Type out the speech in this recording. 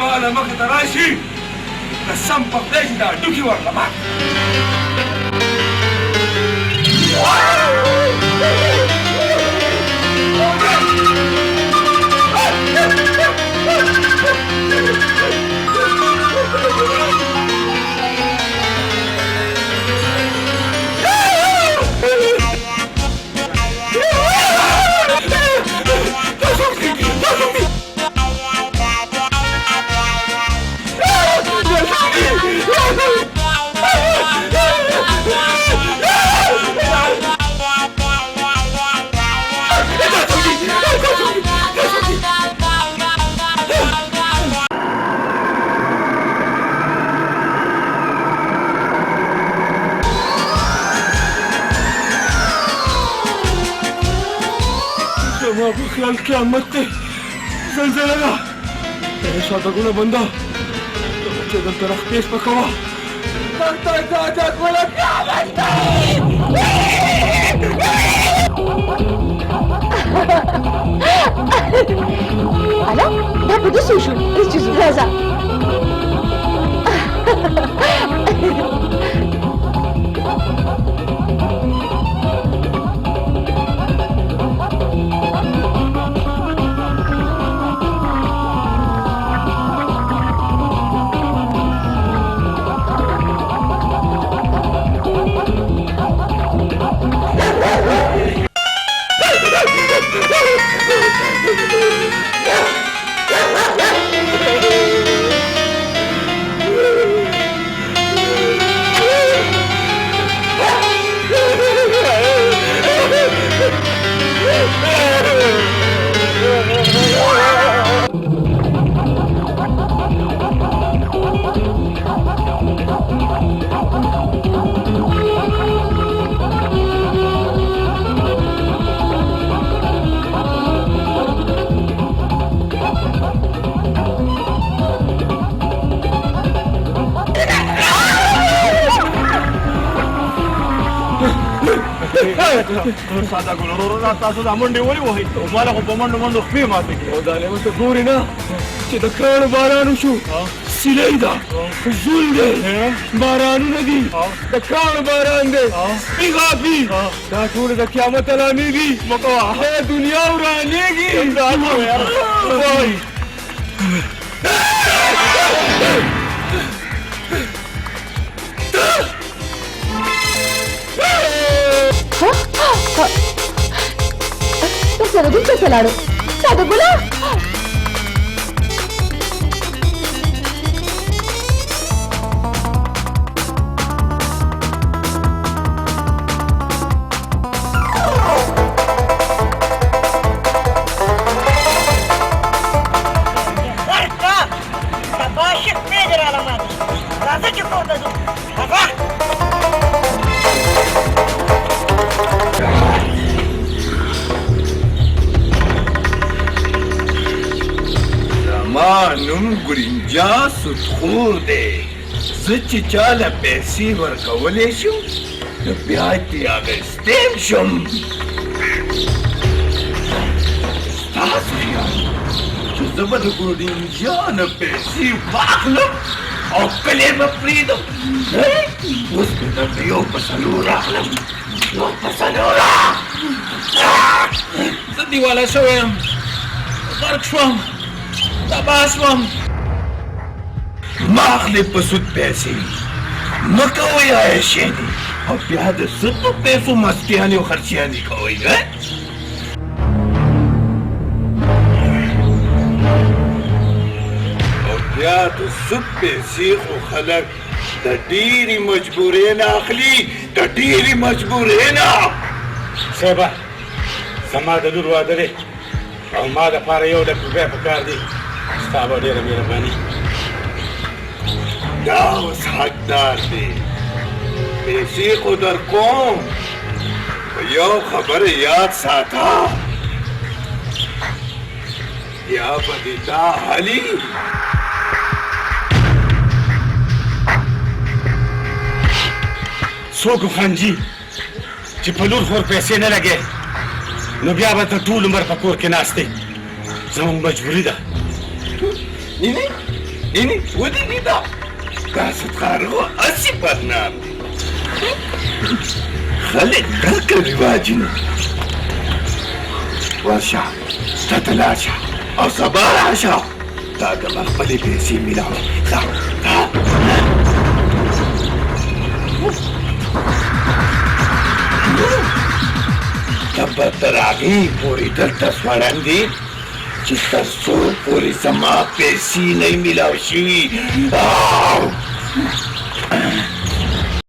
ماله مخې ته راشي قسم په خدای چې دا ډوکي ورله مات خیال قیامت ته زلزله ده شاګردونه بنده چې دلته راخپېس په کوه دلته شاګردونه قیامت ده Ala, دا په دې څه شو هېڅ چیز راځه ساده ګل ورور تاسو د منډې ولې وهئ ماله خو په منډو منډو خپې ماتې کړې او دا لیمه ته ګورې نه چې د کاڼو باران وشو سیلۍ ده زول دی بارانونه دي د کاڼو باران دی سپي غاپي دا ټولې د قیامت علامې دي دا دنیا ورانېږي سره دلته څه لاړو ساده ګله نوم ګورینجا سودخور دی زه چې چاله پیسې ورکولی شم نو بیا ترې اخیستی شم ستاسو خیال چې زه به د ګورینجا نه پیسې واخلم او کلی به پرېږدم اوس مې درته یو په څلور اخلم یو په څلوره زه دیواله شوی یم غرق شوم تباه شوم مه اخلئ په سود پیسې مه کوئ عیاشیانې او بیا د سود په پیسو مستیانې او خرچیانې کوئ او بیا د سود پیسې خو خلک د ډېرې مجبورۍ نه اخلي د ډېرې مجبورۍ نه صاحبه زما د لور واده دی او ما دپاره 1 لک روپۍ پکار دي ستا به ډېره مهرباني دا اوس حقدار دی پیسې خو در کوم خو یو خبره یاد ساته یا به دې دا حلي څوک خانجي چې په لور خور پیسې نه لګې نو بیا به ته ټول عمر په کور کې ناست دی زموږ مجبوري ده ini ودي ندا قاصد خارغو أسي برنامج خلي ذاك الرواجنا ورشا تتلاشى أو صباح عشاء هذا مقبلي بيسي ميلاو تبا تراغي پوری دلتا سواران دی چې ترڅو پوری زما پیسې نه میلاو شي